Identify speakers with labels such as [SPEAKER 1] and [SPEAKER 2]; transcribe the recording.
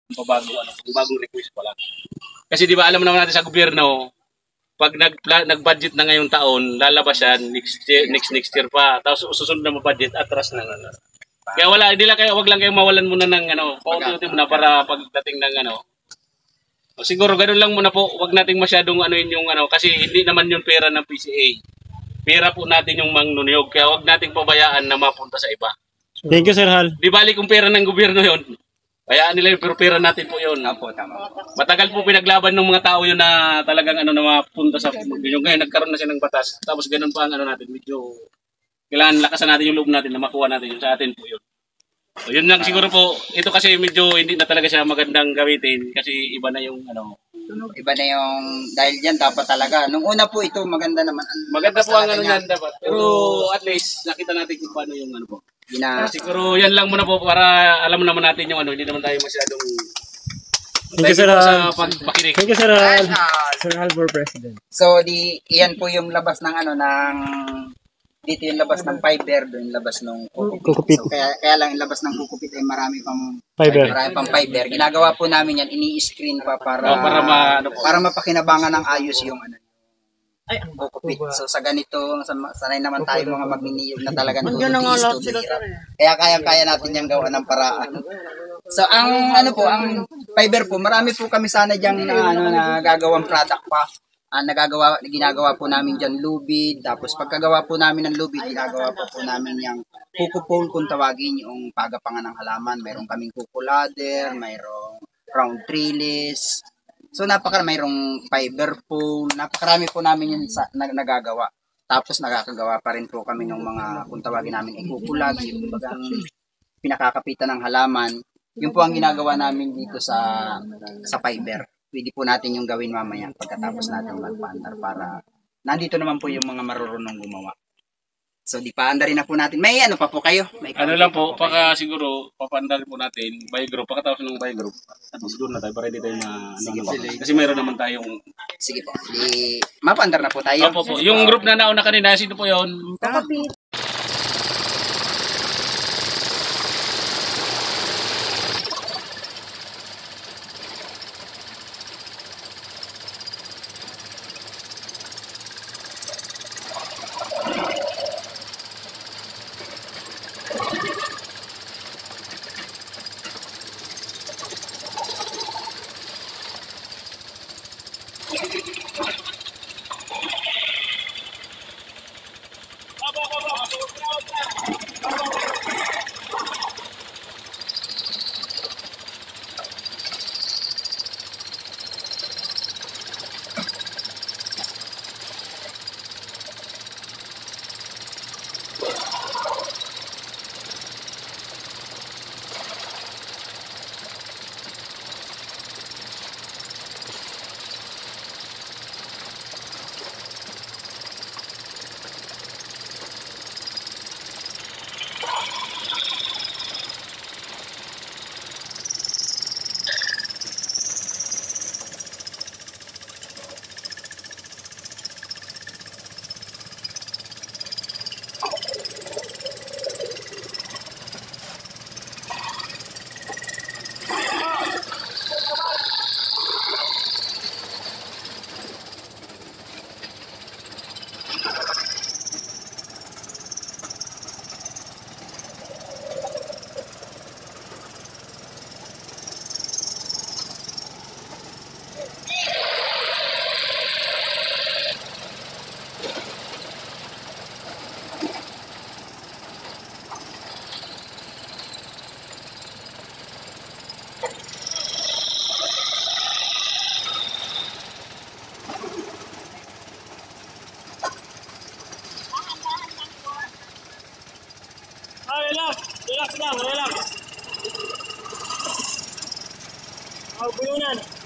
[SPEAKER 1] Kung bagong request pa lang. Kasi di ba alam naman natin sa gobyerno, pag nag-budget na ngayong taon, lalabas yan next year pa. Tapos susunod na budget atras na. Kaya wag lang kayong mawalan muna ng paunti-unti muna para pagdating ng siguro ganoon lang muna po, wag nating masyadong yung kasi hindi naman yung pera ng PCA. Pera po natin yung mangnuniyog, kaya wag nating pabayaan na mapunta sa iba.
[SPEAKER 2] Thank you, Sir Hal.
[SPEAKER 1] Di bali kung pera ng gobyerno yon. Hayaan nila yung pera natin po yun.
[SPEAKER 3] Opo, tama.
[SPEAKER 1] Matagal po pinaglaban ng mga tao yun na talagang na mapunta sa yung ngayon nagkaroon na siya ng batas. Tapos ganun pa ang natin, medyo kailangan lakasan natin yung loob natin na makuha natin yun sa atin po yun. So, yun lang siguro po. Ito kasi medyo hindi na talaga siya magandang gamitin kasi iba na yung
[SPEAKER 3] Iba na yung dahil diyan dapat talaga. Nung una po ito maganda naman.
[SPEAKER 1] Maganda po ang niyan dapat. Pero at least nakita natin kung paano yung po. Siguro yan lang muna po para alam naman natin yung hindi naman tayo masyadong
[SPEAKER 2] Thank you, Sir Hal.
[SPEAKER 1] Pakinig.
[SPEAKER 2] Thank you, Sir Hal. Sir Hal for President.
[SPEAKER 3] So, iyan po yung labas ng dito yung labas ng fiber, doon yung labas ng kukupit. So, kaya lang yung labas ng kukupit ay marami pang fiber. Ginagawa po namin yan, ini-screen pa para mapakinabangan ng ayos yung kukupit. So sa ganito, sanay naman tayo mga magniniyog na talagang kaya kaya natin yung gawa ng paraan. So ang ang fiber po, marami po kami sana diyan na gagawang product pa. Ginagawa po namin diyan lubid, tapos pagkagawa po namin ng lubid, ginagawa po namin yung kuko kung tawagin yung pagapangan ng halaman. Mayroon kaming kuko ladder, mayroong round trellis. So mayroong fiber pole, napakarami po namin yung nagagawa. Tapos nakakagawa pa rin po kami ng mga kung tawagin namin ikukulag, yung bagang pinakakapitan ng halaman. Yun po ang ginagawa namin dito sa fiber. Pwede po natin yung gawin mamaya pagkatapos natin magpaandar para nandito naman po yung mga marurunong gumawa. So di paandarin na po natin. May pa po kayo? May
[SPEAKER 1] lang po, siguro papaandarin po natin by group. Pagkatapos ng by group, at least doon na tayo para hindi tayo kasi mayroon naman tayong
[SPEAKER 3] sige po. Mapaandar na po tayo.
[SPEAKER 1] Opo po. Yung group na nauna kanina, sino po yun?
[SPEAKER 2] Relax lang. Bulunan.